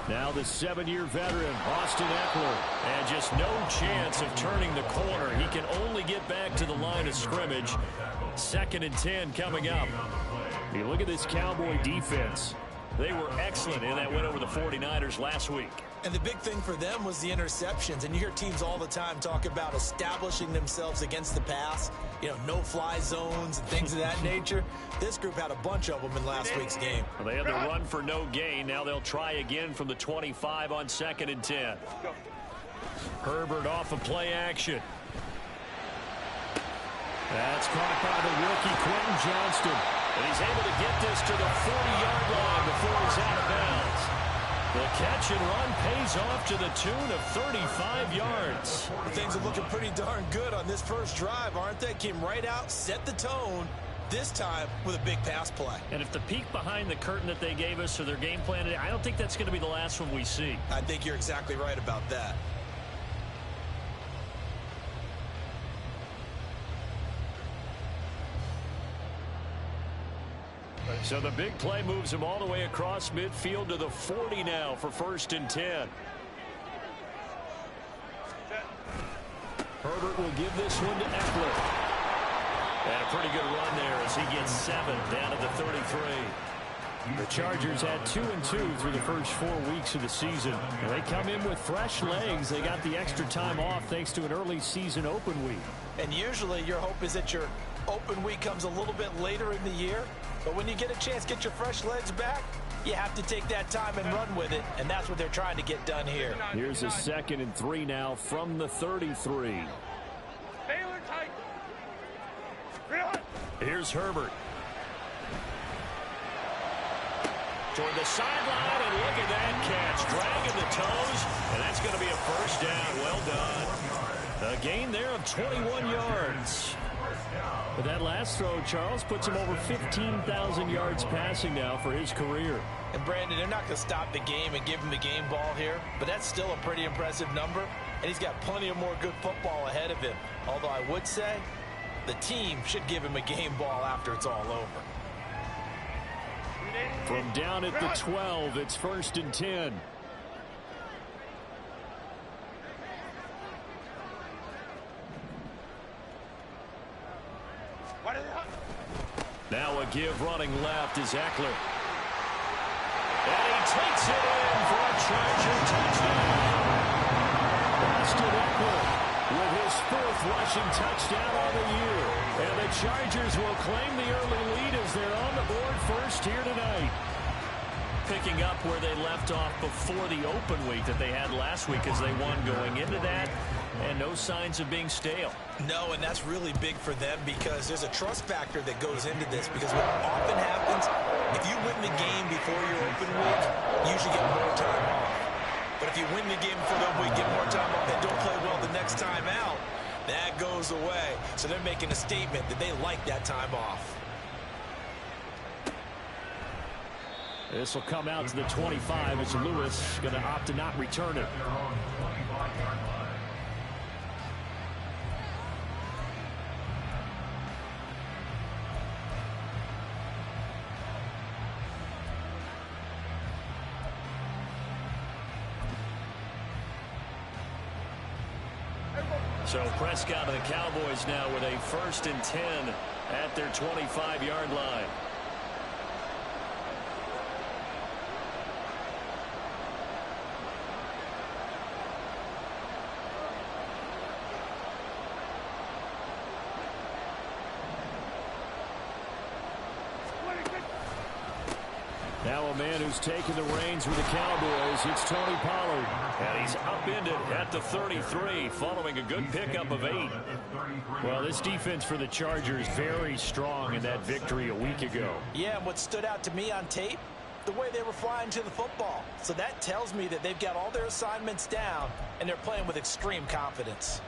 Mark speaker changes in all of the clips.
Speaker 1: Now the 7-year veteran, Austin Ekeler. And just no chance of turning the corner. He can only get back to the line of scrimmage. 2nd and 10 coming up. You look at this Cowboy defense. They were excellent in that win over the 49ers last week.
Speaker 2: And the big thing for them was the interceptions. And you hear teams all the time talk about establishing themselves against the pass. You know, no-fly zones and things of that nature. This group had a bunch of them in last week's game.
Speaker 1: Well, they had the run for no gain. Now they'll try again from the 25 on 2nd and 10. Herbert off of play action. That's caught by the rookie Quentin Johnston. And he's able to get this to the 40-yard line before he's out of bounds. The catch and run pays off to the tune of 35 yards.
Speaker 2: Things are looking pretty darn good on this first drive, aren't they? Came right out, set the tone, this time with a big pass play.
Speaker 1: And if the peek behind the curtain that they gave us or their game plan, I don't think that's going to be the last one we see.
Speaker 2: I think you're exactly right about that.
Speaker 1: So the big play moves him all the way across midfield to the 40 now for 1st and 10. Herbert will give this one to Ekeler. And a pretty good run there as he gets 7 down at the 33. The Chargers had 2-2 through the first 4 weeks of the season. And they come in with fresh legs. They got the extra time off thanks to an early season open week.
Speaker 2: And usually your hope is that your open week comes a little bit later in the year. But when you get a chance to get your fresh legs back, you have to take that time and run with it. And that's what they're trying to get done here.
Speaker 1: Here's a 2nd and 3 now from the 33. Here's Herbert. Toward the sideline, and look at that catch. Dragging the toes, and that's going to be a first down. Well done. A gain there of 21 yards. But that last throw, Charles, puts him over 15,000 yards passing now for his career.
Speaker 2: And, Brandon, they're not going to stop the game and give him the game ball here, but that's still a pretty impressive number, and he's got plenty of more good football ahead of him. Although I would say the team should give him a game ball after it's all over.
Speaker 1: From down at the 12, it's 1st and 10. Now a give running left is Ekeler. And he takes it in for a Charger touchdown. Austin Ekeler with his 4th rushing touchdown on the year. And the Chargers will claim the early lead as they're on the board first here tonight. Picking up where they left off before the open week that they had last week as they won going into that. And no signs of being stale.
Speaker 2: No, and that's really big for them because there's a trust factor that goes into this. Because what often happens, if you win the game before your open week, you usually get more time off. But if you win the game before the open week, get more time off, and don't play well the next time out, that goes away. So they're making a statement that they like that time off.
Speaker 1: This will come out to the 25 as Lewis going to opt to not return it. So Prescott and the Cowboys now with a 1st and 10 at their 25-yard line. Now a man who's taken the reins with the Cowboys, it's Tony Pollard. And he's upended at the 33 following a good pickup of 8. Well, this defense for the Chargers very strong in that victory a week ago.
Speaker 2: Yeah, and what stood out to me on tape, the way they were flying to the football. So that tells me that they've got all their assignments down and they're playing with extreme confidence.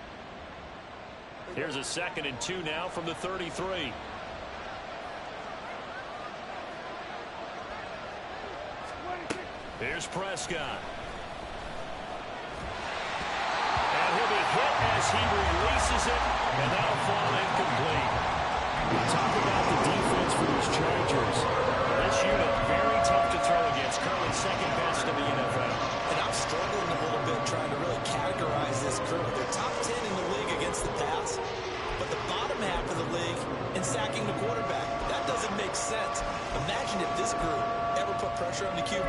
Speaker 1: Here's a 2nd and 2 now from the 33. Here's Prescott. And he'll be hit as he releases it, and that'll fall incomplete. Talk about the defense for these Chargers. This unit, very tough to throw against, currently 2nd best in the NFL.
Speaker 2: It makes sense. Imagine if this group ever put pressure on the QB,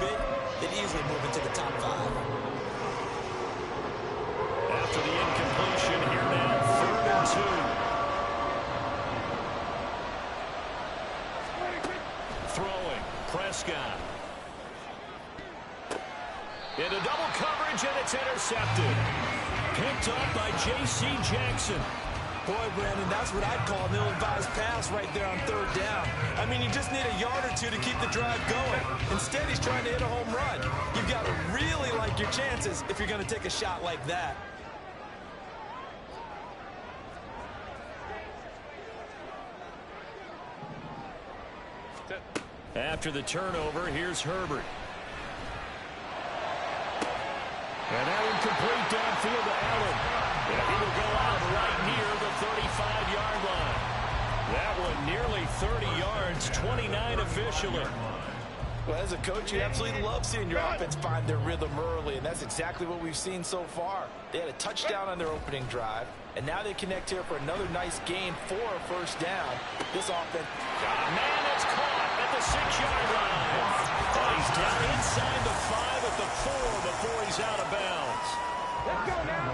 Speaker 2: they'd easily move into the top 5.
Speaker 1: After the incompletion, here now, 3rd and 2. Throwing, Prescott. Into double coverage, and it's intercepted. Picked up by J.C. Jackson.
Speaker 2: Boy, Brandon, that's what I'd call an ill-advised pass right there on 3rd down. I mean, you just need a yard or two to keep the drive going. Instead, he's trying to hit a home run. You've got to really like your chances if you're going to take a shot like that.
Speaker 1: After the turnover, here's Herbert. And that incomplete downfield to Allen. And he will go out right near the 35-yard line. That one nearly 30 yards, 29 officially.
Speaker 2: Well, as a coach, you absolutely love seeing your offense find their rhythm early, and that's exactly what we've seen so far. They had a touchdown on their opening drive, and now they connect here for another nice gain for a 1st down. This offense...
Speaker 1: Man, it's caught at the 6-yard line. He's down inside the 5 at the 4 before he's out of bounds.
Speaker 3: Let's go now.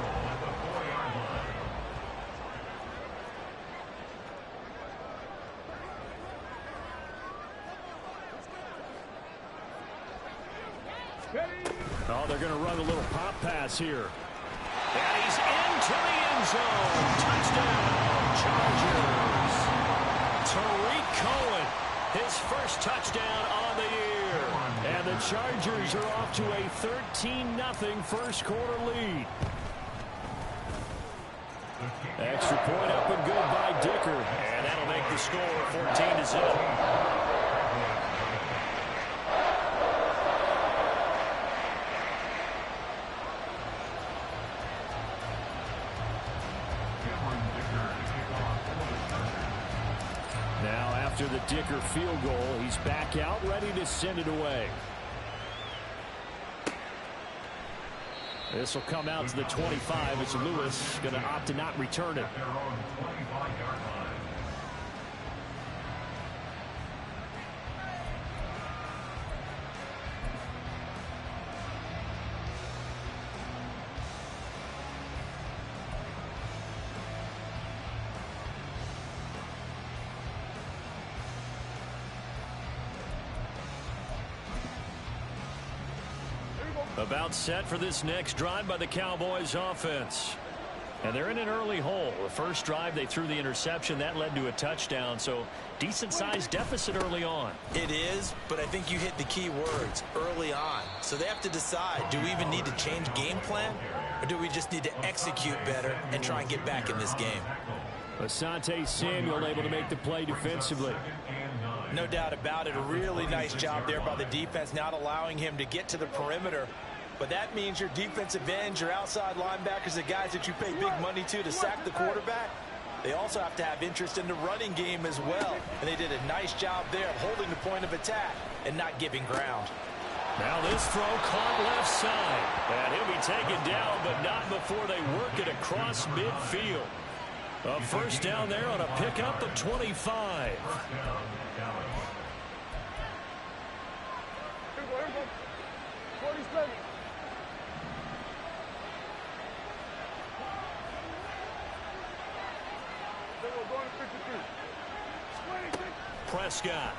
Speaker 1: Oh, they're going to run a little pop pass here. And he's into the end zone. Touchdown, Chargers. Tariq Cohen, his first touchdown on the year. And the Chargers are off to a 13-0 first quarter lead. Extra point up and good by Dicker. And that'll make the score 14-0. After the Dicker field goal, he's back out, ready to send it away. This will come out to the 25 as Lewis going to opt to not return it. About set for this next drive by the Cowboys offense. And they're in an early hole. The first drive, they threw the interception. That led to a touchdown, so decent-sized deficit early on.
Speaker 2: It is, but I think you hit the key words, early on. So they have to decide, do we even need to change game plan, or do we just need to execute better and try and get back in this game?
Speaker 1: Asante Samuel able to make the play defensively.
Speaker 2: No doubt about it. A really nice job there by the defense, not allowing him to get to the perimeter. But that means your defensive ends, your outside linebackers, the guys that you pay big money to sack the quarterback, they also have to have interest in the running game as well. And they did a nice job there of holding the point of attack and not giving ground.
Speaker 1: Now this throw caught left side. And he'll be taken down, but not before they work it across midfield. A first down there on a pickup of 25. Prescott.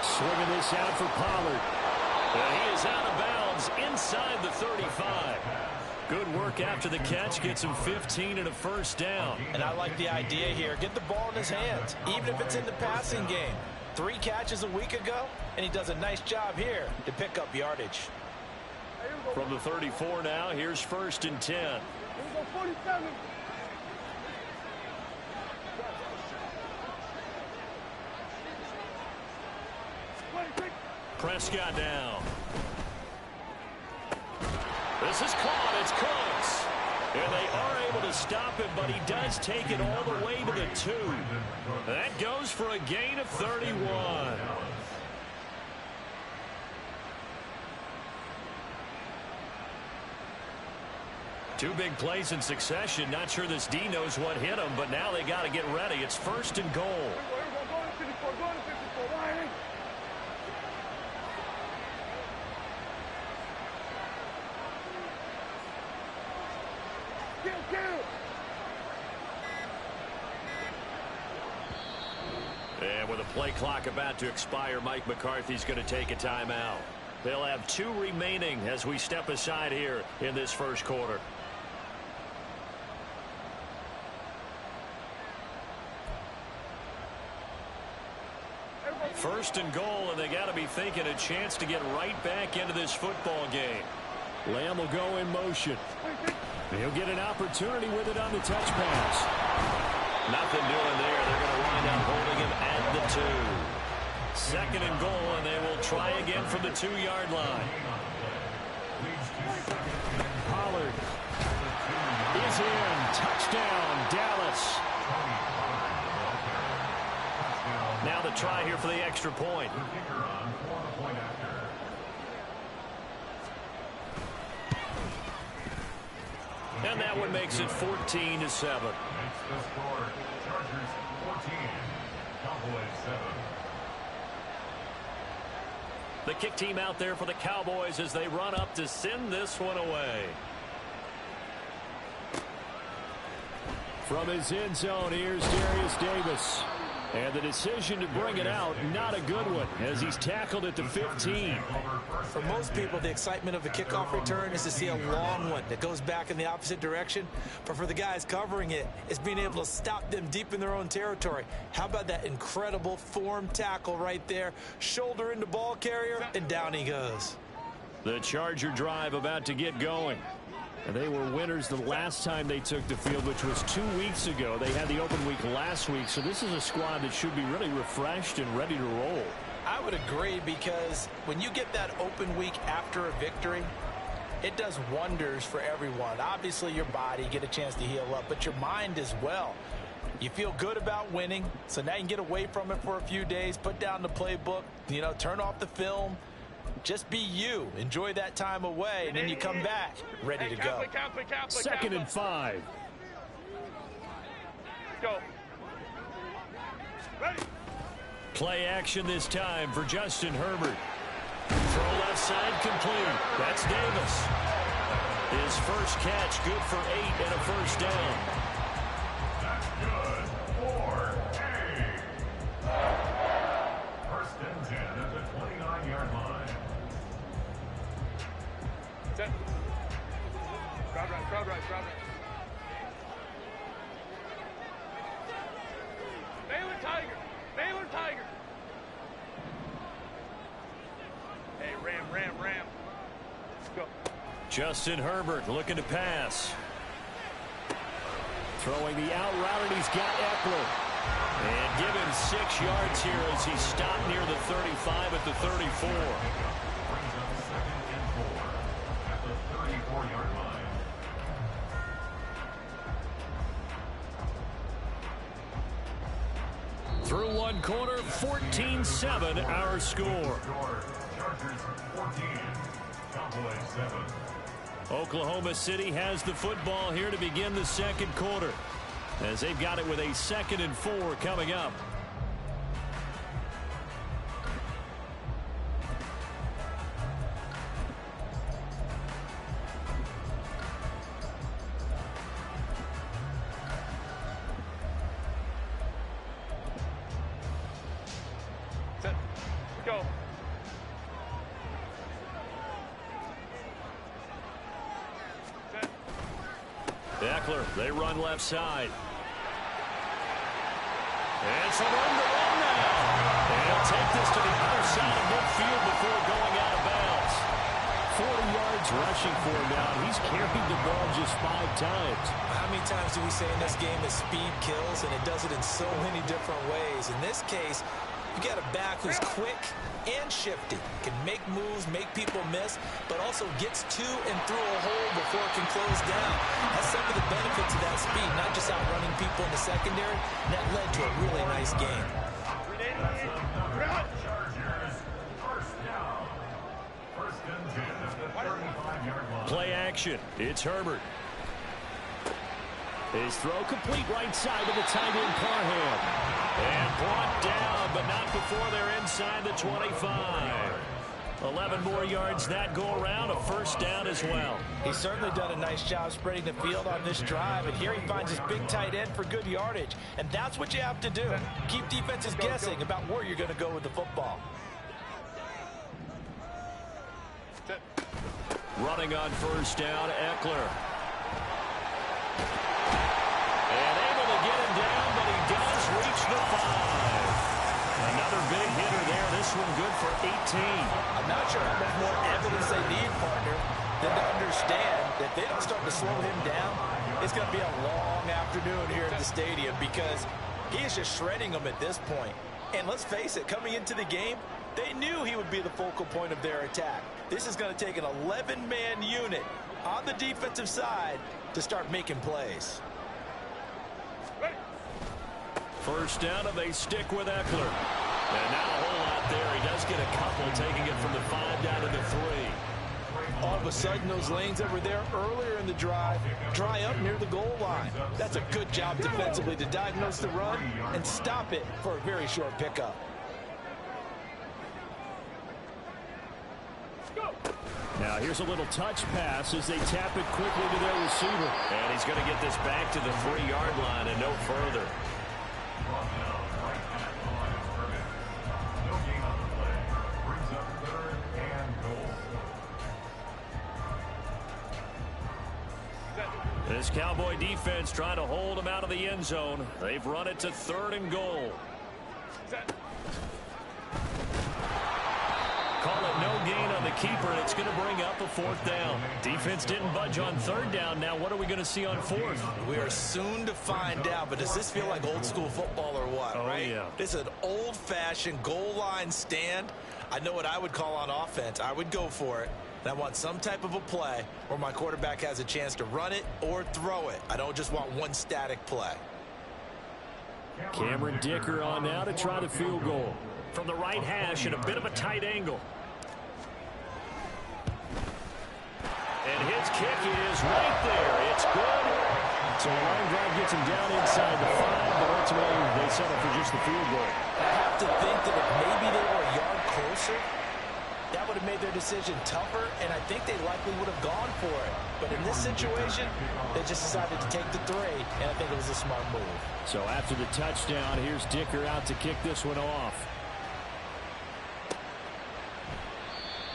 Speaker 1: Swinging this out for Pollard. And he is out of bounds inside the 35. Good work after the catch. Gets him 15 and a first down.
Speaker 2: And I like the idea here. Get the ball in his hands, even if it's in the passing game. 3 catches a week ago, and he does a nice job here to pick up yardage.
Speaker 1: From the 34 now, here's 1st and 10.
Speaker 3: Here we go, 47.
Speaker 1: Prescott down. This is caught. It's close. And they are able to stop him, but he does take it all the way to the 2. That goes for a gain of 31. Two big plays in succession. Not sure this D knows what hit him, but now they got to get ready. It's 1st and goal. And with a play clock about to expire, Mike McCarthy's going to take a timeout. They'll have 2 remaining as we step aside here in this first quarter. First and goal, and they got to be thinking a chance to get right back into this football game. Lamb will go in motion. He'll get an opportunity with it on the touch pass. Nothing doing there. They're going to wind up holding him at the 2. 2nd and goal, and they will try again from the 2-yard line. Pollard is in. Touchdown, Dallas. Now the try here for the extra point. And that one makes it 14-7. The kick team out there for the Cowboys as they run up to send this one away. From his end zone, here's Darius Davis. And the decision to bring it out, not a good one, as he's tackled at the 15.
Speaker 2: For most people, the excitement of a kickoff return is to see a long one that goes back in the opposite direction. But for the guys covering it, it's being able to stop them deep in their own territory. How about that incredible form tackle right there? Shoulder into ball carrier, and down he goes.
Speaker 1: The Charger drive about to get going. And they were winners the last time they took the field, which was 2 weeks ago. They had the open week last week, so this is a squad that should be really refreshed and ready to roll.
Speaker 2: I would agree, because when you get that open week after a victory, it does wonders for everyone. Obviously, your body, get a chance to heal up, but your mind as well. You feel good about winning, so now you can get away from it for a few days, put down the playbook, turn off the film. Just be you. Enjoy that time away, and then you come back ready to go.
Speaker 1: 2nd and 5.
Speaker 3: Go. Ready.
Speaker 1: Play action this time for Justin Herbert. Throw left side complete. That's Davis. His first catch, good for 8 and a first down.
Speaker 4: That's good for 8. 1st and 10 at the 29-yard line.
Speaker 3: Set. Crowd right, crowd right, crowd right. Baylor Tiger, Baylor Tiger. Hey, Ram. Let's go.
Speaker 1: Justin Herbert looking to pass. Throwing the out route, and he's got Eckler. And given 6 yards here as he stopped near the 35 at the 34.
Speaker 4: Brings up 2nd and 4 at the 34-yard line.
Speaker 1: Through one quarter, 14-7 our score.
Speaker 4: Chargers 14, Cowboys 7.
Speaker 1: Oklahoma City has the football here to begin the second quarter, as they've got it with a 2nd and 4 coming up.
Speaker 3: Set. Go. Set.
Speaker 1: Eckler, they run left side. And some room to run now. And he'll take this to the other side of midfield before going out of bounds. 40 yards rushing for him now. He's carried the ball just 5 times.
Speaker 2: How many times do we say in this game that speed kills, and it does it in so many different ways? In this case, you got a back who's quick and shifty, can make moves, make people miss, but also gets to and through a hole before it can close down. That's some of the benefits of that speed, not just outrunning people in the secondary. And that led to a really nice game.
Speaker 4: Chargers, 1st down. 1st and 10 at the 35-yard line.
Speaker 1: Play action. It's Herbert. His throw complete right side to the tight end Parham. And brought down, but not before they're inside the 25. 11 more yards that go around, a first down as well.
Speaker 2: He's certainly done a nice job spreading the field on this drive, and here he finds his big tight end for good yardage. And that's what you have to do. Keep defenses guessing about where you're going to go with the football.
Speaker 1: Running on first down, Eckler. And able to get him down, but he does reach the 5. Another big hitter there. This one good for 18.
Speaker 2: I'm not sure how much more evidence they need, partner, than to understand that if they don't start to slow him down, it's going to be a long afternoon here at the stadium because he is just shredding them at this point. And let's face it, coming into the game, they knew he would be the focal point of their attack. This is going to take an 11-man unit on the defensive side to start making plays.
Speaker 1: First down, and they stick with Eckler. And now a whole lot there. He does get a couple, taking it from the 5 down to the 3.
Speaker 2: All of a sudden, those lanes that were there earlier in the drive dry up near the goal line. That's a good job defensively to diagnose the run and stop it for a very short pickup.
Speaker 1: Now here's a little touch pass as they tap it quickly to their receiver. And he's going to get this back to the 3-yard line and no further. This Cowboy defense trying to hold him out of the end zone. They've run it to 3rd and goal. Call it no gain on the keeper, and it's going to bring up a 4th down. Defense didn't budge on 3rd down. Now what are we going to see on 4th?
Speaker 2: We are soon to find out, but does this feel like old school football or what, right?
Speaker 1: Yeah.
Speaker 2: This is an old-fashioned goal line stand. I know what I would call on offense. I would go for it. And I want some type of a play where my quarterback has a chance to run it or throw it. I don't just want one static play.
Speaker 1: Cameron Dicker on now to try the field goal. From the right hash at a bit of a tight angle. And his kick is right there. It's good. So a line drive gets him down inside the 5, but ultimately they settle for just the field goal.
Speaker 2: I have to think that if maybe they were a yard closer, that would have made their decision tougher, and I think they likely would have gone for it. But in this situation, they just decided to take the 3, and I think it was a smart move.
Speaker 1: So after the touchdown, here's Dicker out to kick this one off.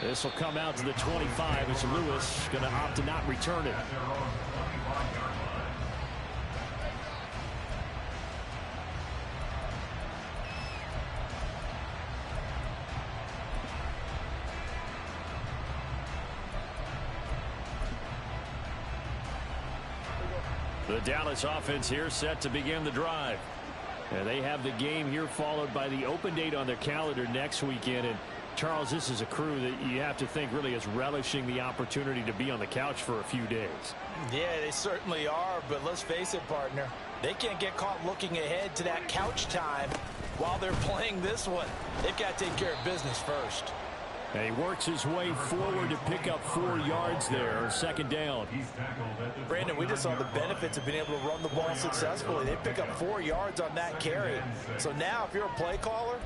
Speaker 1: This will come out to the 25 as Lewis going to opt to not return it. The Dallas offense here set to begin the drive. And they have the game here followed by the open date on their calendar next weekend. And Charles, this is a crew that you have to think really is relishing the opportunity to be on the couch for a few days.
Speaker 2: Yeah, they certainly are, but let's face it, partner. They can't get caught looking ahead to that couch time while they're playing this one. They've got to take care of business first.
Speaker 1: And he works his way forward to pick up 4 yards there, 2nd down.
Speaker 2: Brandon, we just saw the benefits of being able to run the ball successfully. They pick up 4 yards on that carry. So now if you're a play caller,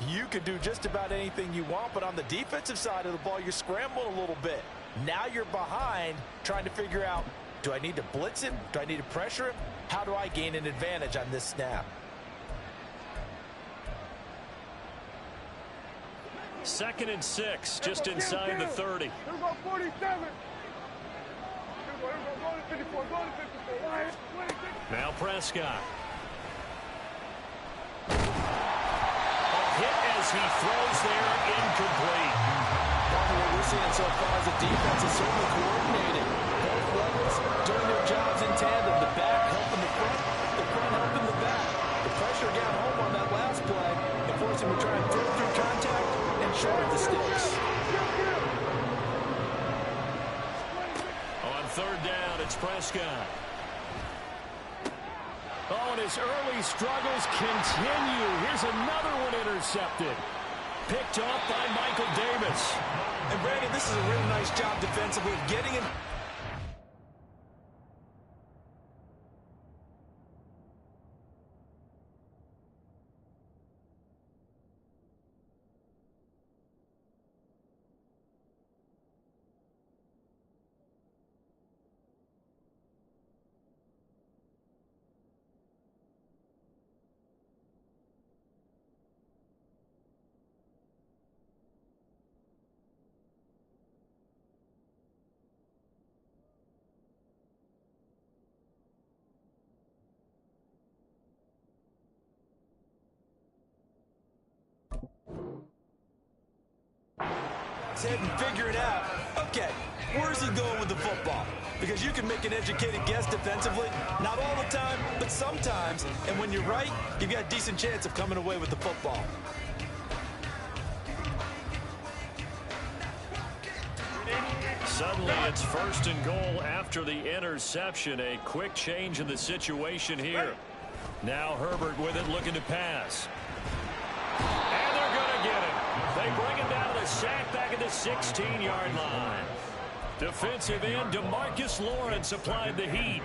Speaker 2: you can do just about anything you want, but on the defensive side of the ball, you're scrambling a little bit. Now you're behind trying to figure out, do I need to blitz him? Do I need to pressure him? How do I gain an advantage on this snap?
Speaker 1: 2nd and 6, just inside the 30.
Speaker 3: Here we go, 47. Here we go, go to 54, go to 54.
Speaker 1: Now Prescott. Hit as he throws there, incomplete.
Speaker 2: What we're seeing so far as a defense is certainly coordinated. Both levels doing their jobs in tandem. The back helping the front helping the back. The pressure got home on that last play and forced him to try and throw through contact and short the sticks.
Speaker 1: On 3rd down, it's Prescott. Oh, and his early struggles continue. Here's another one intercepted. Picked off by Michael Davis.
Speaker 2: And Brandon, this is a really nice job defensively of getting him. quarterback's head and figuring out, okay, where's he going with the football? Because you can make an educated guess defensively, not all the time, but sometimes. And when you're right, you've got a decent chance of coming away with the football.
Speaker 1: Suddenly it's 1st and goal after the interception. A quick change in the situation here. Now Herbert with it, looking to pass. And they're going to get it. They bring him down to the sack back at the 16-yard line. Defensive end DeMarcus Lawrence applied the heat.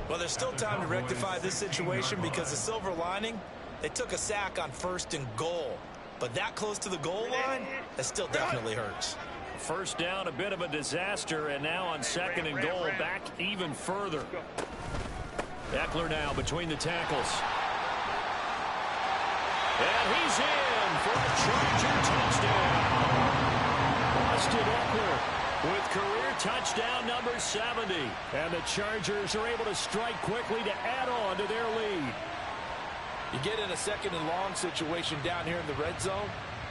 Speaker 2: Well, there's still time to rectify this situation because the silver lining, they took a sack on 1st and goal. But that close to the goal line, that still definitely hurts.
Speaker 1: First down, a bit of a disaster, and now on 2nd and goal, back even further. Eckler now between the tackles. And he's in for a Charger touchdown. Austin Eckler with career touchdown number 70. And the Chargers are able to strike quickly to add on to their lead.
Speaker 5: You get in a 2nd and long situation down here in the red zone,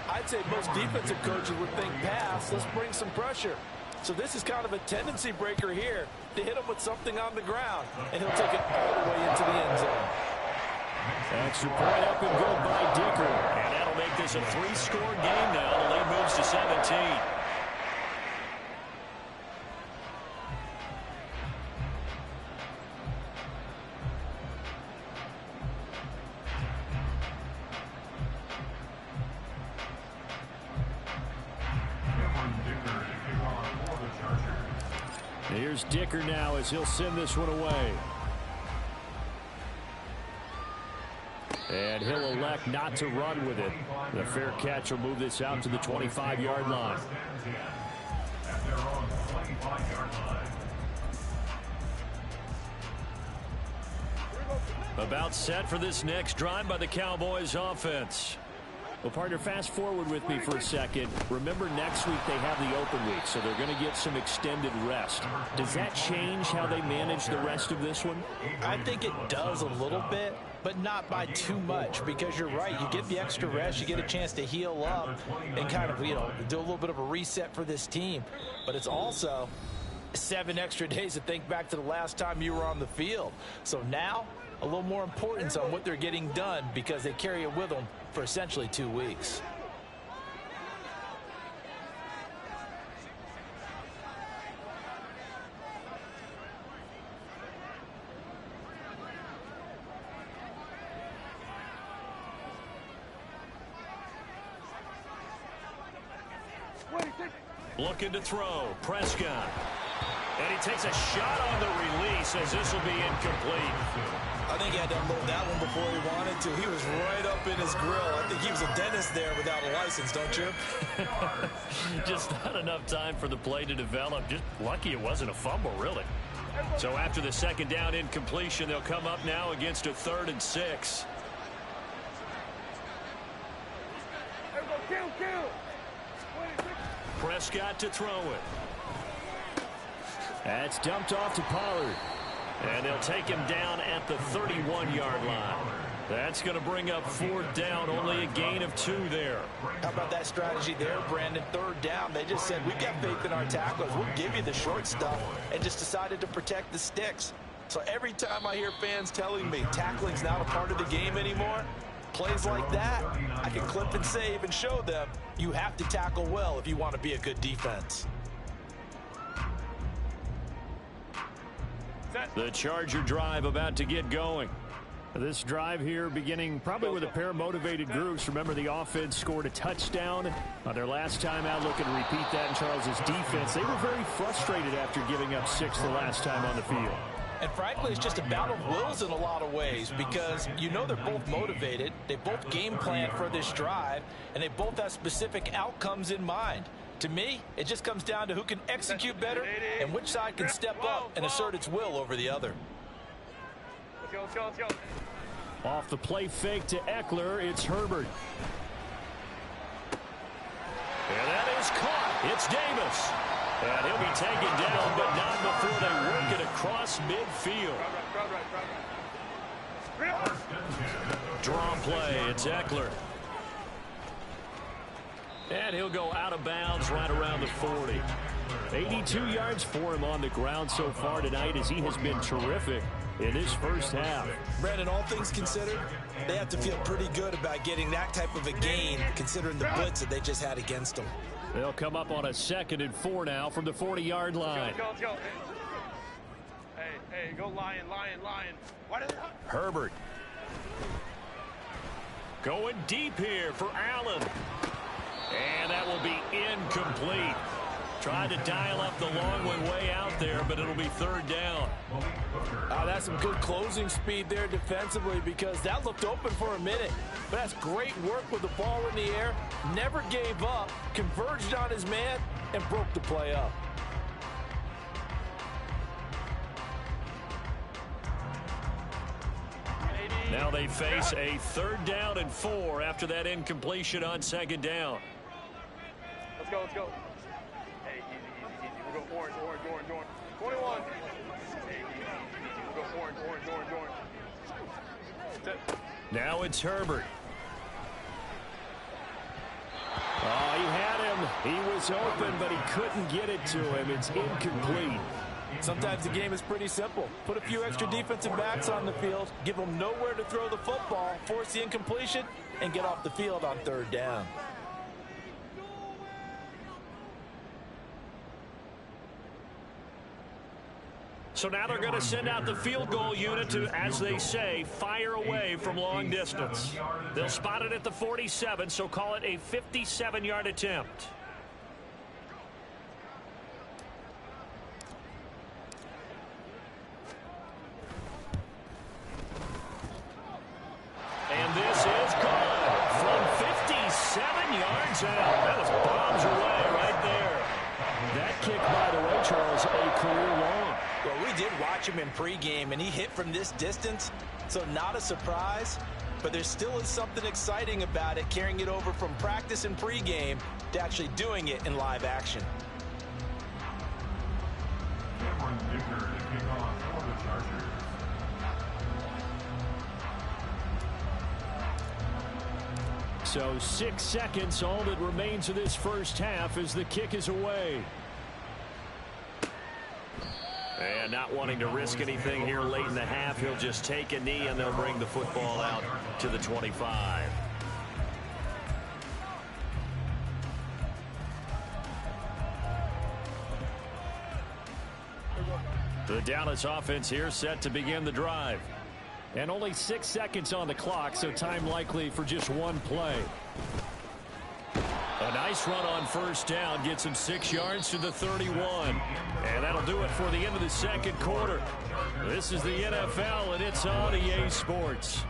Speaker 5: I'd say most defensive coaches would think pass, let's bring some pressure. So this is kind of a tendency breaker here to hit him with something on the ground, and he'll take it all the way into the end zone.
Speaker 1: Extra point up and good by Dicker. And that'll make this a 3-score game now. The lead moves to 17. Here's Dicker now as he'll send this one away. And he'll elect not to run with it. The fair catch will move this out to the 25-yard line. About set for this next drive by the Cowboys offense. Well, partner, fast forward with me for a second. Remember, next week they have the open week, so they're going to get some extended rest. Does that change how they manage the rest of this one?
Speaker 2: I think it does a little bit, but not by too much, because you're right. You get the extra rest, you get a chance to heal up and kind of, do a little bit of a reset for this team. But it's also 7 extra days to think back to the last time you were on the field. So now, a little more importance on what they're getting done because they carry it with them for essentially 2 weeks.
Speaker 1: Looking to throw. Prescott. And he takes a shot on the release as this will be incomplete.
Speaker 2: I think he had to unload that one before he wanted to. He was right up in his grill. I think he was a dentist there without a license, don't you?
Speaker 1: Just not enough time for the play to develop. Just lucky it wasn't a fumble, really. So after the 2nd down incompletion, they'll come up now against a 3rd and 6. Prescott to throw it. That's dumped off to Pollard. And they'll take him down at the 31-yard line. That's going to bring up 4th down, only a gain of 2 there.
Speaker 2: How about that strategy there, Brandon? 3rd down, they just said, we've got faith in our tacklers. We'll give you the short stuff, and just decided to protect the sticks. So every time I hear fans telling me tackling's not a part of the game anymore, plays like that, I can clip and save and show them you have to tackle well if you want to be a good defense.
Speaker 1: The Charger drive about to get going. This drive here beginning probably with a pair of motivated groups. Remember, the offense scored a touchdown on their last time out. Looking to repeat that in Charles's defense. They were very frustrated after giving up 6 the last time on the field.
Speaker 2: And frankly, it's just a battle of wills in a lot of ways because they're both motivated. They both game plan for this drive, and they both have specific outcomes in mind. To me, it just comes down to who can execute better and which side can step up and assert its will over the other.
Speaker 3: Let's go.
Speaker 1: Off the play fake to Eckler, it's Herbert. And that is caught. It's Davis. And he'll be taken down, but not before they work it across midfield. Draw play, it's Eckler. And he'll go out of bounds right around the 40. 82 yards for him on the ground so far tonight as he has been terrific in this first half.
Speaker 2: Brandon, all things considered, they have to feel pretty good about getting that type of a gain considering the blitz that they just had against them.
Speaker 1: They'll come up on a 2nd and 4 now from the 40-yard line.
Speaker 3: Let's go. Hey, go Lion.
Speaker 1: Herbert. Going deep here for Allen. And that will be incomplete. Tried to dial up the long one way out there, but it'll be 3rd down.
Speaker 5: That's some good closing speed there defensively because that looked open for a minute. But that's great work with the ball in the air. Never gave up, converged on his man, and broke the play up.
Speaker 1: Now they face a 3rd down and 4 after that incompletion on 2nd down.
Speaker 3: Let's go. Hey, easy. We'll go orange. 21. Hey, easy. We'll go orange.
Speaker 1: Now it's Herbert. Oh, he had him. He was open, but he couldn't get it to him. It's incomplete.
Speaker 5: Sometimes the game is pretty simple. Put a few extra defensive backs on the field, give them nowhere to throw the football, force the incompletion, and get off the field on 3rd down.
Speaker 1: So now they're going to send out the field goal unit to, as they say, fire away from long distance. They'll spot it at the 47, so call it a 57-yard attempt. And this is good from 57 yards out. That was bombs away right there. That kick, by the way, Charles, a career long.
Speaker 2: Well, we did watch him in pregame, and he hit from this distance, so not a surprise. But there still is something exciting about it, carrying it over from practice and pregame to actually doing it in live action.
Speaker 4: Cameron Dicker to kick off for the Chargers.
Speaker 1: So 6 seconds, all that remains of this first half as the kick is away. And not wanting to risk anything here late in the half, he'll just take a knee and they'll bring the football out to the 25. The Dallas offense here set to begin the drive. And only 6 seconds on the clock, so time likely for just one play. A nice run on 1st down, gets him 6 yards to the 31. And that'll do it for the end of the 2nd quarter. This is the NFL, and it's on EA Sports.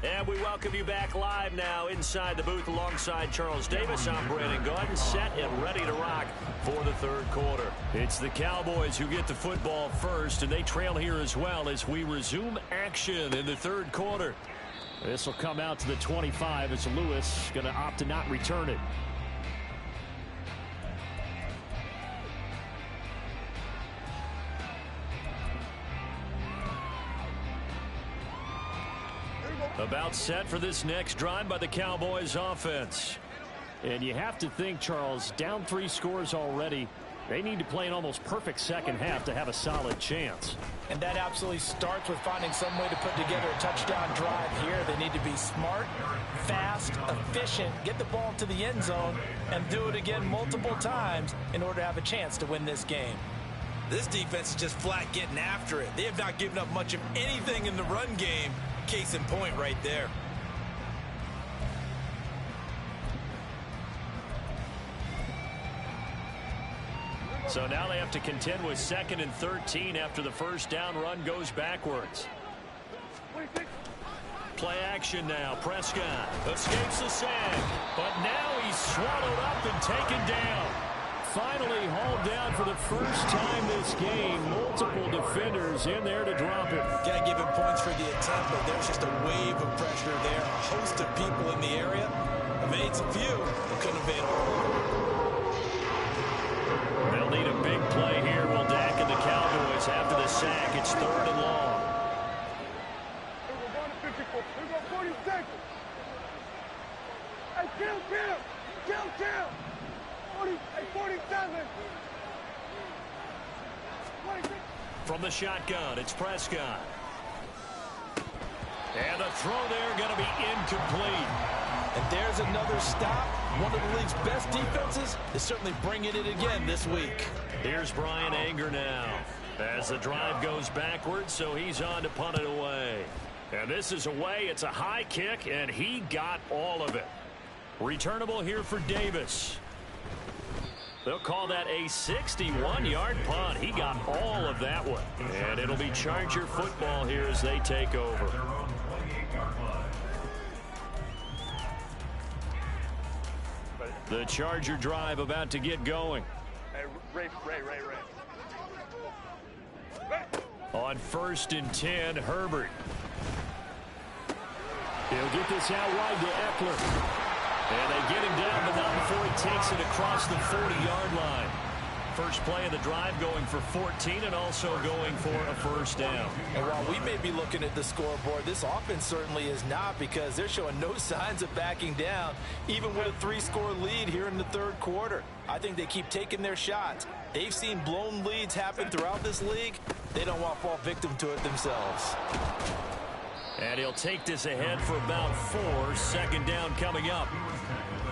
Speaker 1: And we welcome you back live now inside the booth alongside Charles Davis. I'm Brandon Gaudin, set and ready to rock for the 3rd quarter. It's the Cowboys who get the football first, and they trail here as well as we resume action in the 3rd quarter. This will come out to the 25 as Lewis going to opt to not return it. About set for this next drive by the Cowboys offense. And you have to think, Charles, down 3 scores already. They need to play an almost perfect second half to have a solid chance.
Speaker 5: And that absolutely starts with finding some way to put together a touchdown drive here. They need to be smart, fast, efficient, get the ball to the end zone, and do it again multiple times in order to have a chance to win this game.
Speaker 2: This defense is just flat getting after it. They have not given up much of anything in the run game. Case in point right there.
Speaker 1: So now they have to contend with 2nd and 13 after the 1st down run goes backwards. Play action now. Prescott escapes the sack, but now he's swallowed up and taken down. finally hauled down for the first time this game. Multiple defenders in there to drop it.
Speaker 2: Gotta give him points for the attempt, but there's just a wave of pressure there. A host of people in the area. Evades a few, but couldn't evade all of them.
Speaker 1: They'll need a big play here. Will Dak and the Cowboys after the sack. It's 3rd and long.
Speaker 3: We're going to 54. We're going 40 seconds. Hey, kill. 47. 26.
Speaker 1: From the shotgun, it's Prescott. And the throw there going to be incomplete.
Speaker 5: And there's another stop. One of the league's best defenses is certainly bringing it again this week.
Speaker 1: Here's Brian Anger now as the drive goes backwards, so he's on to punt it away. And this is away. It's a high kick, and he got all of it. Returnable here for Davis. They'll call that a 61-yard punt. He got all of that one. And it'll be Charger football here as they take over. The Charger drive about to get going.
Speaker 3: Hey, Ray.
Speaker 1: On 1st and 10, Herbert. He'll get this out wide to Eckler. And they get him down, but not before he takes it across the 40-yard line. First play of the drive going for 14 and also going for a first down.
Speaker 5: And while we may be looking at the scoreboard, this offense certainly is not, because they're showing no signs of backing down, even with a 3-score lead here in the 3rd quarter. I think they keep taking their shots. They've seen blown leads happen throughout this league. They don't want to fall victim to it themselves.
Speaker 1: And he'll take this ahead for about 4. 2nd down coming up.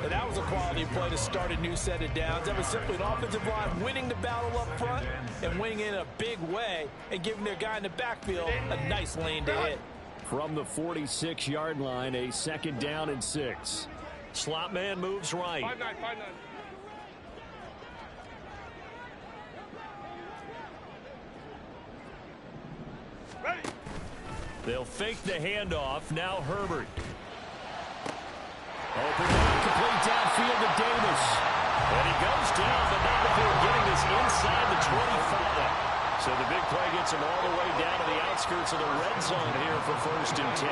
Speaker 5: And that was a quality play to start a new set of downs. That was simply an offensive line winning the battle up front and winning in a big way and giving their guy in the backfield a nice lane to hit.
Speaker 1: From the 46-yard line, a 2nd down and 6. Slot man moves right.
Speaker 3: 5-9. Ready.
Speaker 1: They'll fake the handoff. Now Herbert. Open man, complete downfield to Davis. And he goes down, but not before getting this inside the 25. So the big play gets him all the way down to the outskirts of the red zone here for 1st and 10.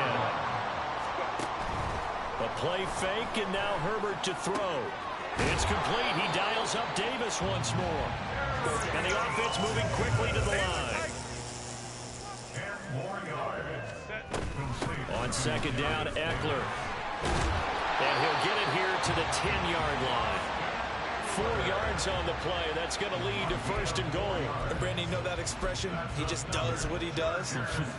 Speaker 1: A play fake, and now Herbert to throw. It's complete. He dials up Davis once more. And the offense moving quickly to the line. On 2nd down, Eckler. And he'll get it here to the 10-yard line. 4 yards on the play. That's going to lead to 1st and goal.
Speaker 2: And Brandon, you know that expression? He just does what he does.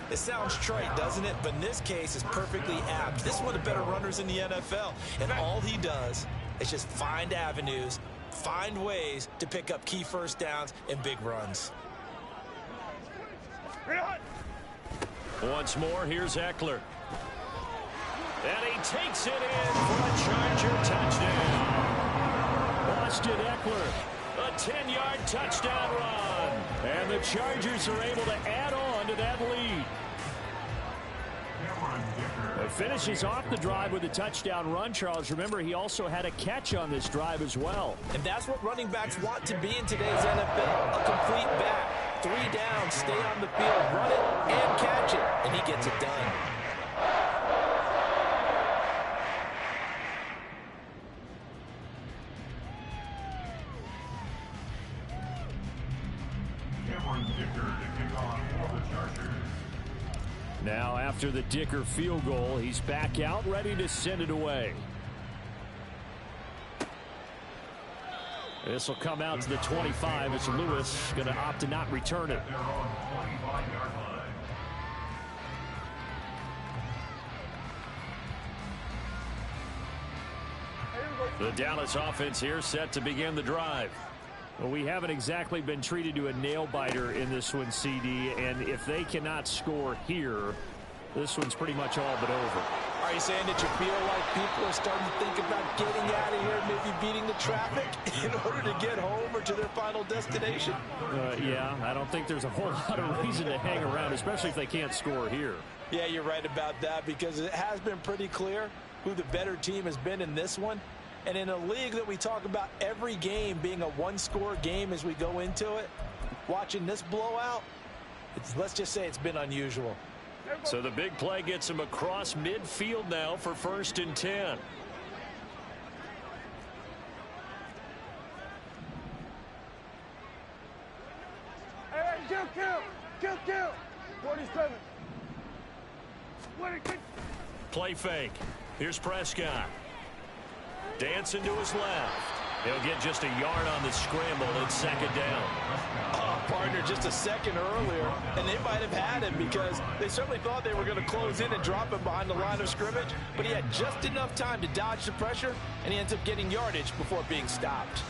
Speaker 2: It sounds trite, doesn't it? But in this case, it's perfectly apt. This is one of the better runners in the NFL. And all he does is just find avenues, find ways to pick up key first downs and big runs.
Speaker 1: Once more, here's Eckler. And he takes it in for a Charger touchdown. Austin Eckler, a 10-yard touchdown run. And the Chargers are able to add on to that lead. It finishes off the drive with a touchdown run, Charles. Remember, he also had a catch on this drive as well.
Speaker 5: And that's what running backs want to be in today's NFL, a complete back. 3 down, stay on the field, run it, and catch it. And he gets it done.
Speaker 1: Now, after the Dicker field goal, he's back out, ready to send it away. This will come out to the 25 as Lewis going to opt to not return it. The Dallas offense here set to begin the drive. Well, we haven't exactly been treated to a nail-biter in this one, CD, and if they cannot score here, this one's pretty much all but over.
Speaker 5: Are you saying that you feel like people are starting to think about getting out of here, maybe beating the traffic in order to get home or to their final destination?
Speaker 1: Yeah, I don't think there's a whole lot of reason to hang around, especially if they can't score here.
Speaker 5: Yeah, you're right about that, because it has been pretty clear who the better team has been in this one. And in a league that we talk about every game being a one-score game as we go into it, watching this blowout, let's just say it's been unusual.
Speaker 1: So the big play gets him across midfield now for 1st and 10.
Speaker 3: Hey, kill. 47.
Speaker 1: Play fake. Here's Prescott. Dancing to his left. He'll get just a yard on the scramble. It's 2nd down.
Speaker 5: Partner, just a second earlier, and they might have had him because they certainly thought they were going to close in and drop him behind the line of scrimmage, but he had just enough time to dodge the pressure, and he ends up getting yardage before being stopped.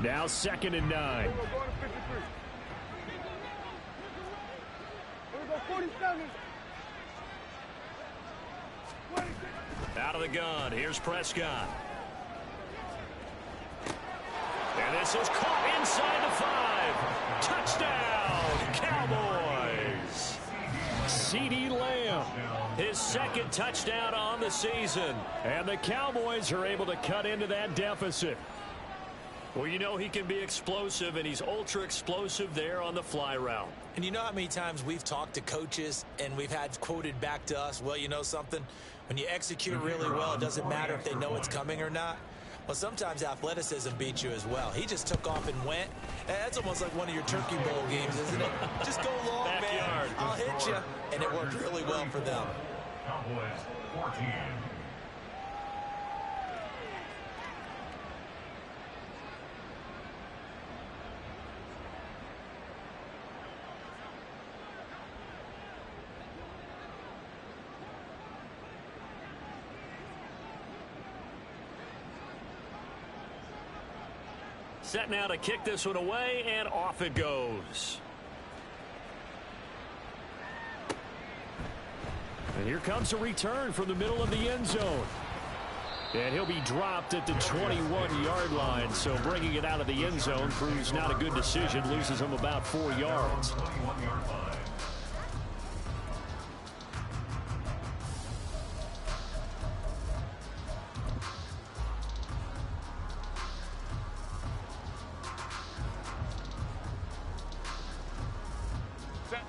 Speaker 1: Now 2nd and 9.
Speaker 3: Here we go, 53. Here we go, 47. 26.
Speaker 1: Out of the gun. Here's Prescott. And this is caught inside the 5. Touchdown, Cowboys. CeeDee Lamb, his 2nd touchdown on the season. And the Cowboys are able to cut into that deficit. Well, you know he can be explosive, and he's ultra explosive there on the fly route.
Speaker 2: And you know how many times we've talked to coaches and we've had quoted back to us, well, you know something? When you execute really well, it doesn't matter if they know it's coming or not. Well, sometimes athleticism beats you as well. He just took off and went. And that's almost like one of your Turkey Bowl games, isn't it? Just go long,
Speaker 1: Backyard.
Speaker 2: man. I'll hit you. And it worked really well for them.
Speaker 4: Cowboys 14.
Speaker 1: Set now to kick this one away, and off it goes. And here comes a return from the middle of the end zone. And he'll be dropped at the 21-yard line. So bringing it out of the end zone proves not a good decision. Loses him about 4 yards.
Speaker 4: 21-yard line.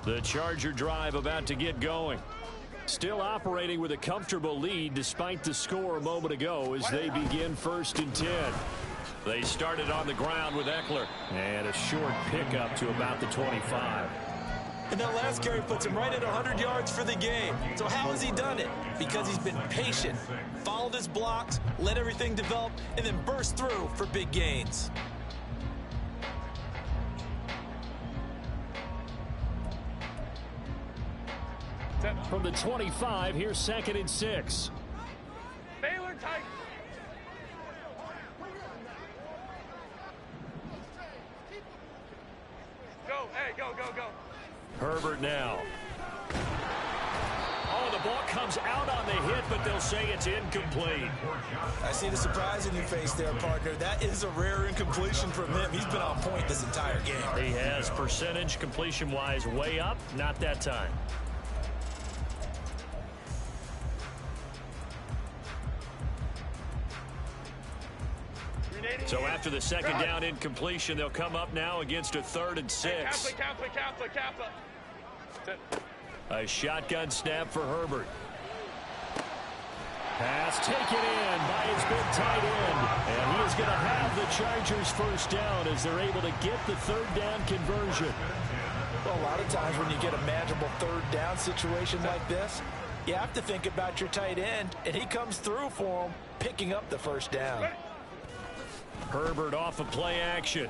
Speaker 1: The Charger drive about to get going. Still operating with a comfortable lead despite the score a moment ago as they begin 1st and 10. They started on the ground with Eckler. And a short pickup to about the 25.
Speaker 2: And that last carry puts him right at 100 yards for the game. So how has he done it? Because he's been patient, followed his blocks, let everything develop, and then burst through for big gains.
Speaker 1: From the 25, here's 2nd and 6.
Speaker 3: Baylor tight. Go, hey, go.
Speaker 1: Herbert now. Oh, the ball comes out on the hit, but they'll say it's incomplete.
Speaker 2: I see the surprise in your face there, partner. That is a rare incompletion from him. He's been on point this entire game.
Speaker 1: He has percentage completion-wise way up, not that time. So after the 2nd down incompletion, they'll come up now against a 3rd and 6.
Speaker 3: Kappa.
Speaker 1: A shotgun snap for Herbert. Pass taken in by his big tight end. And he is going to have the Chargers 1st down as they're able to get the 3rd down conversion.
Speaker 5: Well, a lot of times when you get a manageable 3rd down situation like this, you have to think about your tight end, and he comes through for him, picking up the 1st down.
Speaker 1: Herbert off of play action.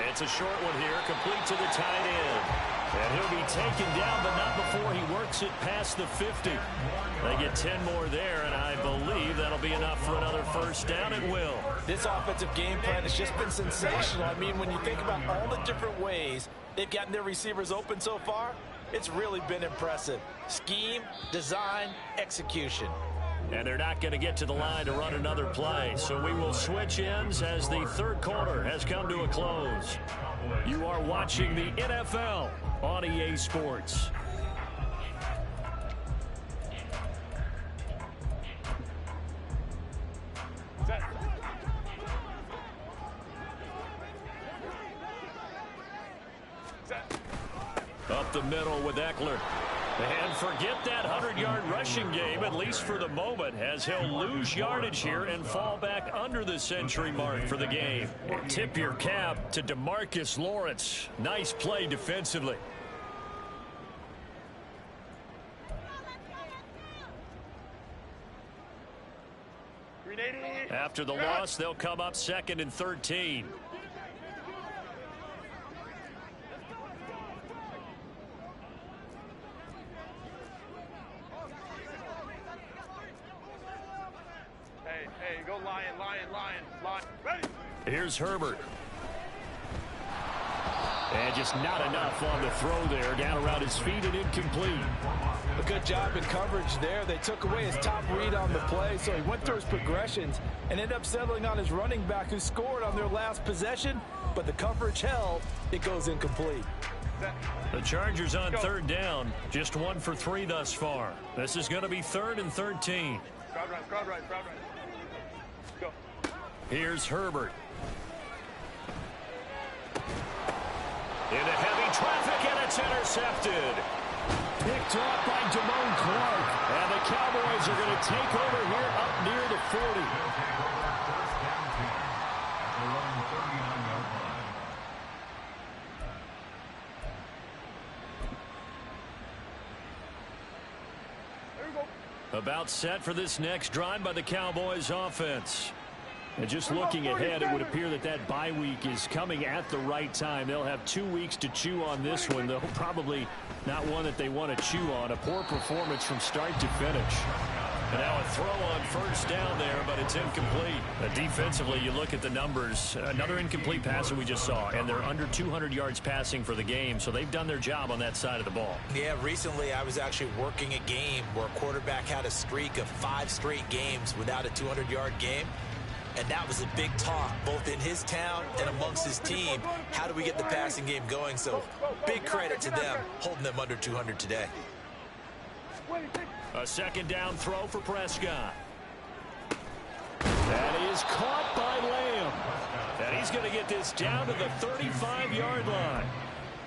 Speaker 1: It's a short one here, complete to the tight end. And he'll be taken down, but not before he works it past the 50. They get 10 more there, and I believe that'll be enough for another 1st down. It will.
Speaker 5: This offensive game plan has just been sensational. I mean, when you think about all the different ways they've gotten their receivers open so far, it's really been impressive. Scheme, design, execution.
Speaker 1: And they're not going to get to the line to run another play. So we will switch ends as the third quarter has come to a close. You are watching the NFL on EA Sports. Up the middle with Eckler. And forget that 100-yard rushing game, at least for the moment, as he'll lose yardage here and fall back under the century mark for the game. Tip your cap to DeMarcus Lawrence. Nice play defensively. After the loss, they'll come up 2nd and 13.
Speaker 3: Hey, go Lion. Ready?
Speaker 1: Here's Herbert. And just not enough on the throw there. Down around his feet and incomplete.
Speaker 5: A good job in coverage there. They took away his top read on the play, so he went through his progressions and ended up settling on his running back who scored on their last possession, but the coverage held. It goes incomplete.
Speaker 1: The Chargers on 3rd down. Just 1 for 3 thus far. This is going to be 3rd and 13.
Speaker 3: Crowd right. Go.
Speaker 1: Here's Herbert. Into heavy traffic, and it's intercepted. Picked off by Damone Clark. And the Cowboys are going to take over here up near the 40. About set for this next drive by the Cowboys offense. And just looking ahead, it would appear that that bye week is coming at the right time. They'll have 2 weeks to chew on this one, though probably not one that they want to chew on. A poor performance from start to finish. And now a throw on 1st down there, but it's incomplete. Defensively, you look at the numbers. Another incomplete pass that we just saw, and they're under 200 yards passing for the game, so they've done their job on that side of the ball.
Speaker 2: Yeah, recently I was actually working a game where a quarterback had a streak of 5 straight games without a 200-yard game. And that was a big talk, both in his town and amongst his team. How do we get the passing game going? So big credit to them, holding them under 200 today.
Speaker 1: A 2nd down throw for Prescott. That is caught by Lamb. And he's going to get this down to the 35-yard line.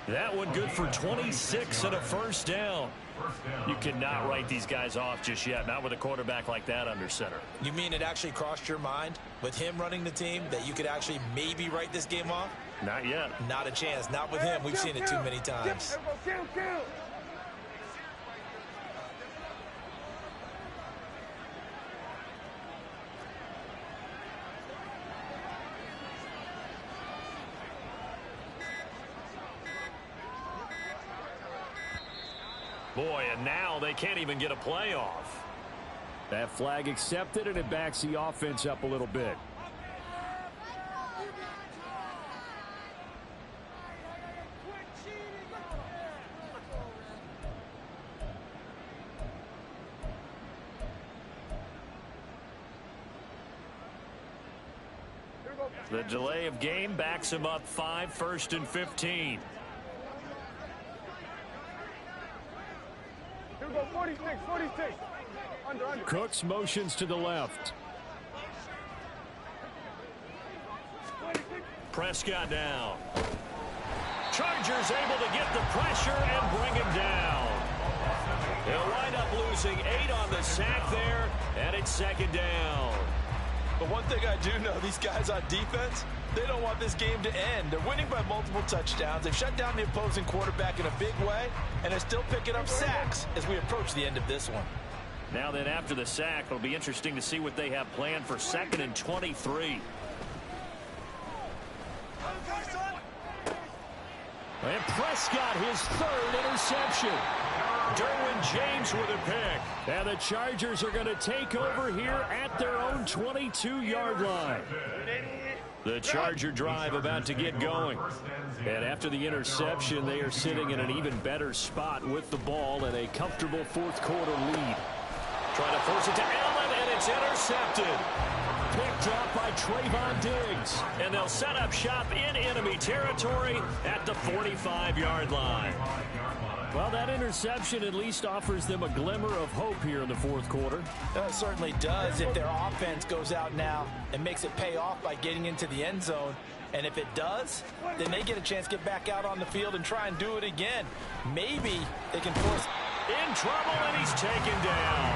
Speaker 1: That one good for 26 and a 1st down. You cannot write these guys off just yet, not with a quarterback like that under center.
Speaker 2: You mean it actually crossed your mind with him running the team that you could actually maybe write this game off?
Speaker 1: Not yet.
Speaker 2: Not a chance. Not with him. We've seen it too many times.
Speaker 1: Boy, and now they can't even get a play off. That flag accepted, and it backs the offense up a little bit. The delay of game backs him up 5, 1st and 15.
Speaker 3: Here we go, 46. Under.
Speaker 1: Cooks motions to the left. Prescott down. Chargers able to get the pressure and bring him down. They'll wind up losing 8 on the sack there, and it's 2nd down.
Speaker 5: But one thing I do know, these guys on defense, they don't want this game to end. They're winning by multiple touchdowns. They've shut down the opposing quarterback in a big way, and they're still picking up sacks as we approach the end of this one.
Speaker 1: Now then, after the sack, it'll be interesting to see what they have planned for 2nd and 23. And Prescott, his 3rd interception. Derwin James with a pick. And the Chargers are going to take over here at their own 22-yard line. The Charger drive about to get going. And after the interception, they are sitting in an even better spot with the ball and a comfortable 4th quarter lead. Trying to force it to Allen, it's intercepted. Picked up by Trayvon Diggs. And they'll set up shop in enemy territory at the 45-yard line. Well, that interception at least offers them a glimmer of hope here in the fourth quarter.
Speaker 5: It certainly does if their offense goes out now and makes it pay off by getting into the end zone. And if it does, then they get a chance to get back out on the field and try and do it again. Maybe they can force...
Speaker 1: In trouble, and he's taken down.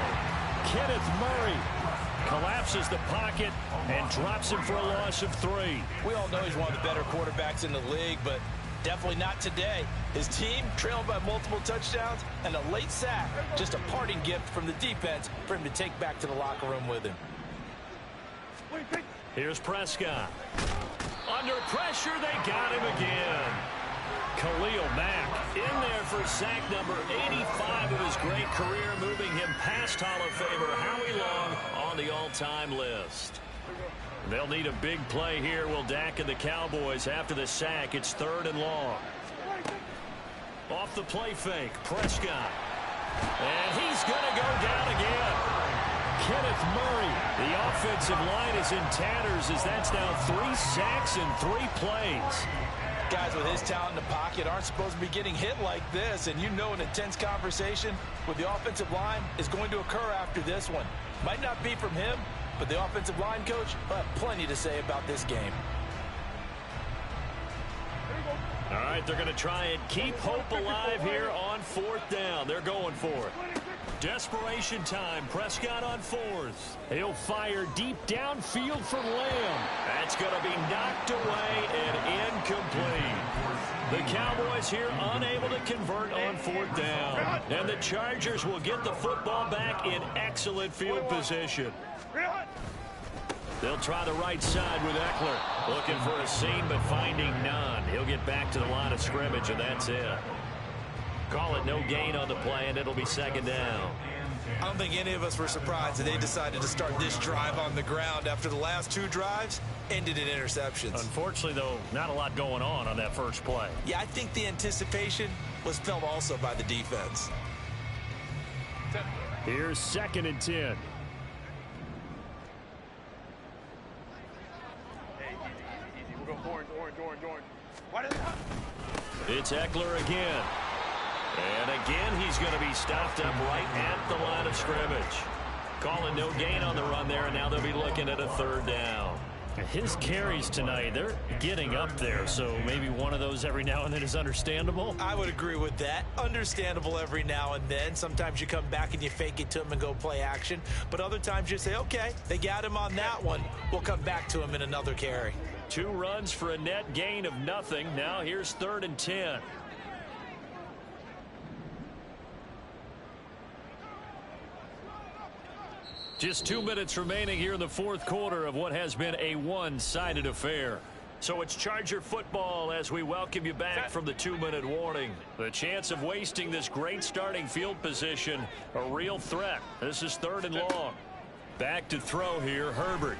Speaker 1: Kenneth Murray collapses the pocket and drops him for a loss of 3.
Speaker 5: We all know he's one of the better quarterbacks in the league, but definitely not today. His team trailed by multiple touchdowns and a late sack. Just a parting gift from the defense for him to take back to the locker room with him.
Speaker 1: Here's Prescott. Under pressure, they got him again. Khalil Mack in there for sack number 85 of his great career, moving him past Hall of Famer Howie Long on the all-time list. They'll need a big play here, will Dak and the Cowboys. After the sack, it's 3rd and long. Off the play fake, Prescott. And he's going to go down again. Kenneth Murray, the offensive line is in tatters as that's now 3 sacks in 3 plays.
Speaker 5: Guys with his talent in the pocket aren't supposed to be getting hit like this, and you know an intense conversation with the offensive line is going to occur after this one. Might not be from him, but the offensive line coach will have plenty to say about this game.
Speaker 1: All right, they're going to try and keep hope alive here on 4th down. They're going for it. Desperation time. Prescott on 4th. He'll fire deep downfield from Lamb. That's going to be knocked away and incomplete. The Cowboys here unable to convert on 4th down. And the Chargers will get the football back in excellent field position. They'll try the right side with Eckler. Looking for a seam, but finding none. He'll get back to the line of scrimmage, and that's it. Call it no gain on the play, and it'll be 2nd down.
Speaker 2: I don't think any of us were surprised that they decided to start this drive on the ground after the last 2 drives ended in interceptions.
Speaker 1: Unfortunately, though, not a lot going on that first play.
Speaker 2: Yeah, I think the anticipation was felt also by the defense.
Speaker 1: Here's 2nd and 10.
Speaker 3: We'll go orange.
Speaker 1: It's Eckler again. And again, he's going to be stopped up right at the line of scrimmage. Calling no gain on the run there, and now they'll be looking at a 3rd down. His carries tonight, they're getting up there, so maybe one of those every now and then is understandable.
Speaker 2: I would agree with that. Understandable every now and then. Sometimes you come back and you fake it to him and go play action. But other times you say, okay, they got him on that one. We'll come back to him in another carry.
Speaker 1: 2 runs for a net gain of nothing. Now here's 3rd and 10. Just 2 minutes remaining here in the 4th quarter of what has been a one-sided affair. So it's Charger football as we welcome you back from the 2-minute warning. The chance of wasting this great starting field position, a real threat. This is 3rd and long. Back to throw here, Herbert.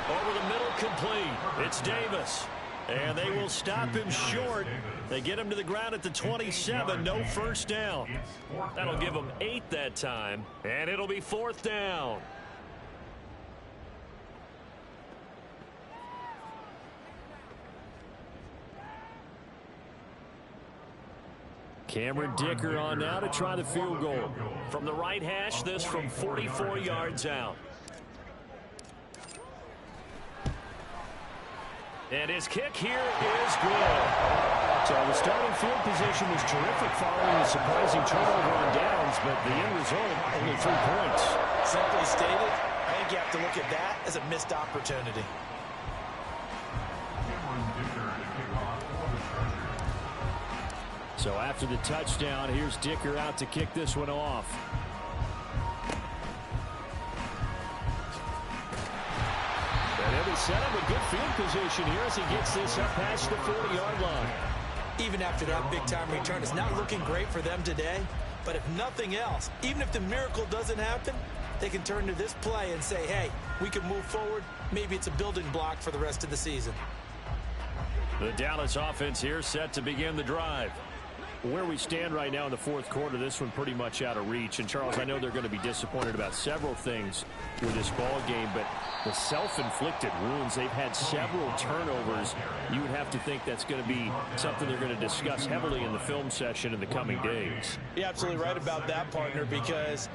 Speaker 1: Over the middle, complete. It's Davis. And they will stop him short. They get him to the ground at the 27. No first down. That'll give them 8 that time. And it'll be 4th down. Cameron Dicker on now to try the field goal. From the right hash, this from 44 yards out. And his kick here is good. So the starting field position was terrific following a surprising turnover on downs, but the end result, only 3 points.
Speaker 2: Simply stated, I think you have to look at that as a missed opportunity.
Speaker 1: So after the touchdown, here's Dicker out to kick this one off. And it'll set him a good field position here as he gets this up past the 40-yard line.
Speaker 2: Even after that big-time return, it's not looking great for them today. But if nothing else, even if the miracle doesn't happen, they can turn to this play and say, hey, we can move forward. Maybe it's a building block for the rest of the season.
Speaker 1: The Dallas offense here set to begin the drive. Where we stand right now in the fourth quarter, this one pretty much out of reach. And, Charles, I know they're going to be disappointed about several things with this ball game, but the self-inflicted wounds, they've had several turnovers. You would have to think that's going to be something they're going to discuss heavily in the film session in the coming days.
Speaker 5: You're absolutely right about that, partner, because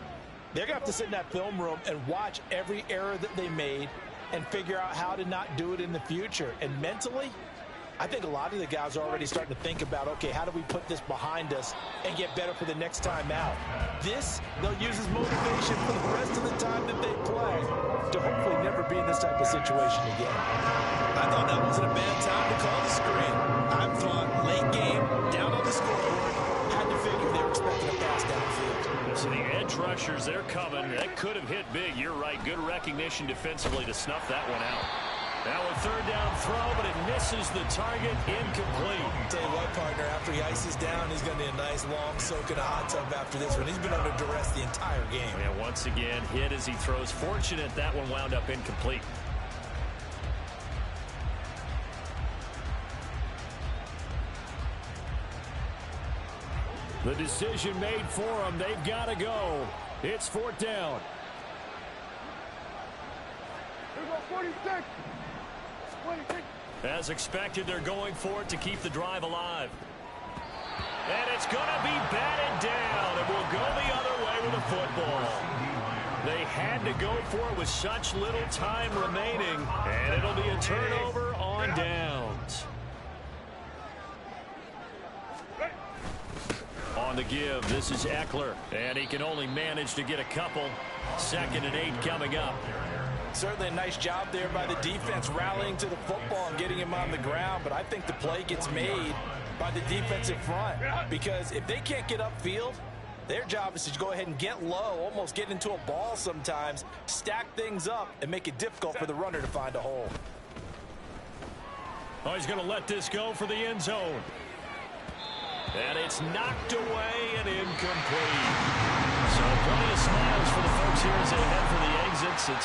Speaker 5: they're going to have to sit in that film room and watch every error that they made and figure out how to not do it in the future. And mentally, I think a lot of the guys are already starting to think about, okay, how do we put this behind us and get better for the next time out? This, they'll use as motivation for the rest of the time that they play to hopefully never be in this type of situation again.
Speaker 2: I thought that wasn't a bad time to call the screen. I thought late game, down on the scoreboard, had to figure they were expecting a pass downfield.
Speaker 1: So the edge rushers, they're coming. That could have hit big. You're right. Good recognition defensively to snuff that one out. Now a third down throw, but it misses the target, incomplete.
Speaker 2: Tell you what, partner, after he ices down, he's going to need a nice long soak in a hot tub after this one. He's been under duress the entire game.
Speaker 1: And once again, hit as he throws. Fortunate that one wound up incomplete. The decision made for them. They've got to go. It's fourth down.
Speaker 3: Here we go, 46. 26.
Speaker 1: As expected, they're going for it to keep the drive alive. And it's going to be batted down. And we'll go the other way with the football. They had to go for it with such little time remaining. And it'll be a turnover on downs. On the give, this is Eckler. And he can only manage to get a couple. 2nd and 8 coming up.
Speaker 5: Certainly a nice job there by the defense rallying to the football and getting him on the ground, but I think the play gets made by the defensive front because if they can't get upfield, their job is to go ahead and get low, almost get into a ball sometimes, stack things up, and make it difficult for the runner to find a hole.
Speaker 1: Oh, he's going to let this go for the end zone. And it's knocked away and incomplete. So plenty of smiles for the folks here as they head for the exits. It's a